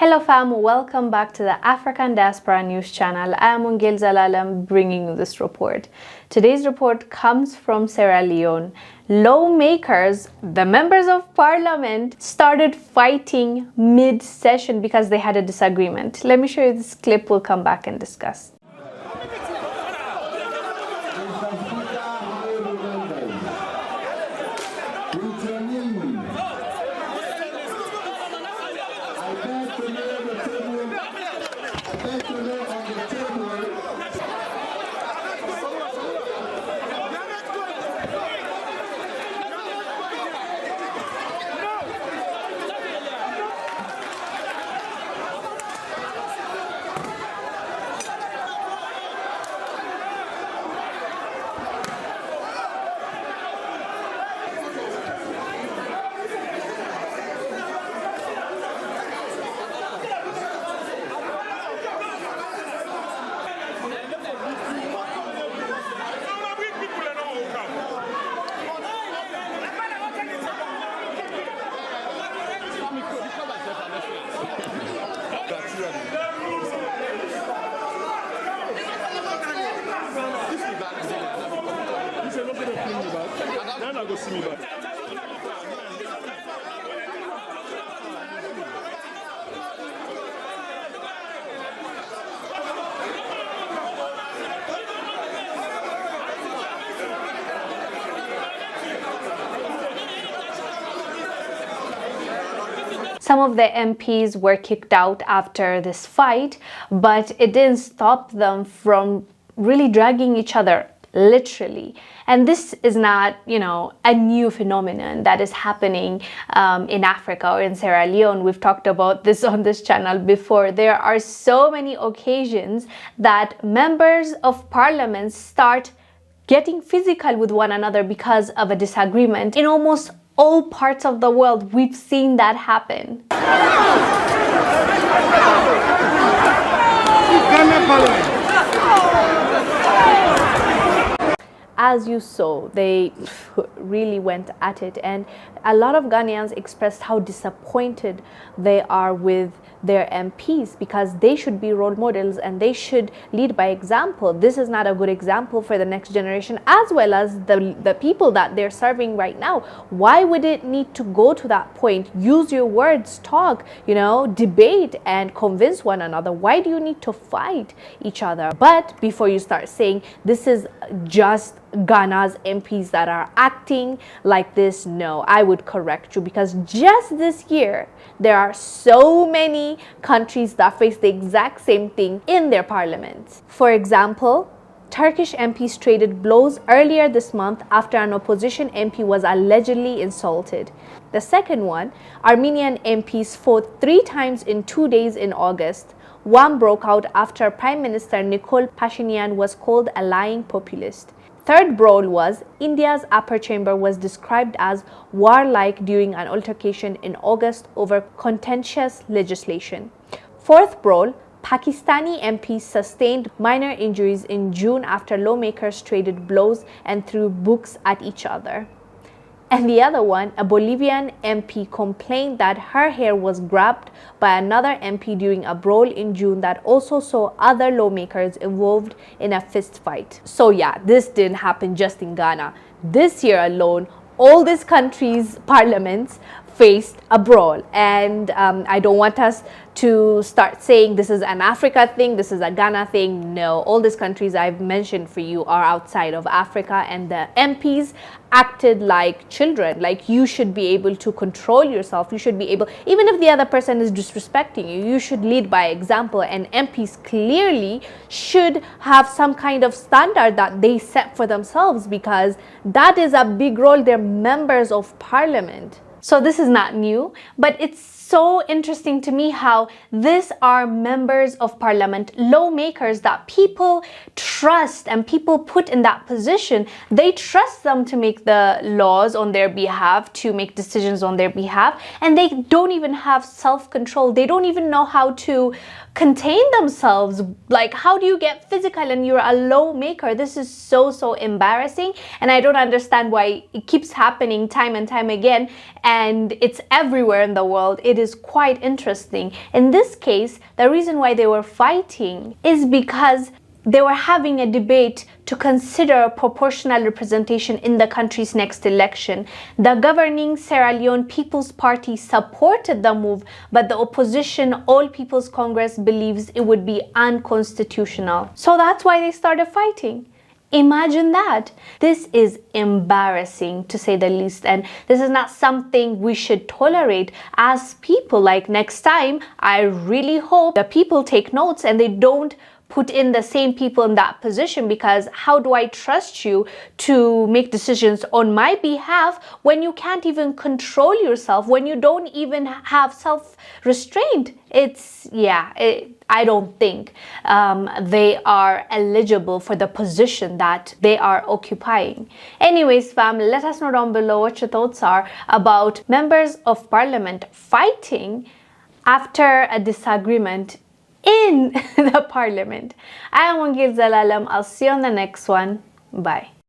Hello fam, welcome back to the African Diaspora News channel. I am Wongel Zelalem bringing you this report. Today's report comes from Sierra Leone. Lawmakers, the members of parliament, started fighting mid-session because they had a disagreement. Let me show you this clip, we'll come back and discuss. Some of the MPs were kicked out after this fight, but it didn't stop them from really dragging each other, literally. And this is not, a new phenomenon that is happening in Africa or in Sierra Leone. We've talked about this on this channel before. There are so many occasions that members of parliament start getting physical with one another because of a disagreement. In almost all parts of the world, we've seen that happen. As you saw, they really went at it, and a lot of Ghanaians expressed how disappointed they are with their MPs because they should be role models and they should lead by example. This is not a good example for the next generation as well as the people that they're serving right now. Why would it need to go to that point? Use your words, talk, debate and convince one another. Why do you need to fight each other? But before you start saying this is just Ghana's MPs that are acting like this, no, I would correct you, because just this year there are so many countries that face the exact same thing in their parliaments. For example, Turkish MPs traded blows earlier this month after an opposition MP was allegedly insulted. The second one, Armenian MPs fought 3 times in 2 days in August. One broke out after Prime Minister Nikol Pashinyan was called a lying populist. Third brawl was India's upper chamber was described as warlike during an altercation in August over contentious legislation. Fourth brawl, Pakistani MPs sustained minor injuries in June after lawmakers traded blows and threw books at each other. And the other one, a Bolivian MP complained that her hair was grabbed by another MP during a brawl in June that also saw other lawmakers involved in a fist fight. So yeah, this didn't happen just in Ghana. This year alone, all these countries' parliaments faced a brawl. And I don't want us to start saying this is an Africa thing, this is a Ghana thing. No, all these countries I've mentioned for you are outside of Africa, and the MPs acted like children. Like, you should be able to control yourself. You should be able, even if the other person is disrespecting you, you should lead by example. And MPs clearly should have some kind of standard that they set for themselves, because that is a big role. They're members of parliament. So this is not new, but it's so interesting to me how these are members of parliament, lawmakers that people trust and people put in that position. They trust them to make the laws on their behalf, to make decisions on their behalf, and they don't even have self-control. They don't even know how to contain themselves. Like, how do you get physical and you're a lawmaker? This is so embarrassing, and I don't understand why it keeps happening time and time again, and it's everywhere in the world. It is quite interesting. In this case, the reason why they were fighting is because they were having a debate to consider proportional representation in the country's next election. The governing Sierra Leone People's Party supported the move, but the opposition All People's Congress believes it would be unconstitutional. So that's why they started fighting. Imagine that. This is embarrassing, to say the least, and this is not something we should tolerate as people. Like, next time, I really hope the people take notes and they don't put in the same people in that position, because how do I trust you to make decisions on my behalf when you can't even control yourself, when you don't even have self-restraint? I don't think they are eligible for the position that they are occupying. Anyways, fam, let us know down below what your thoughts are about members of parliament fighting after a disagreement in the parliament. I am Wongel Zelalem. I'll see you on the next one. Bye.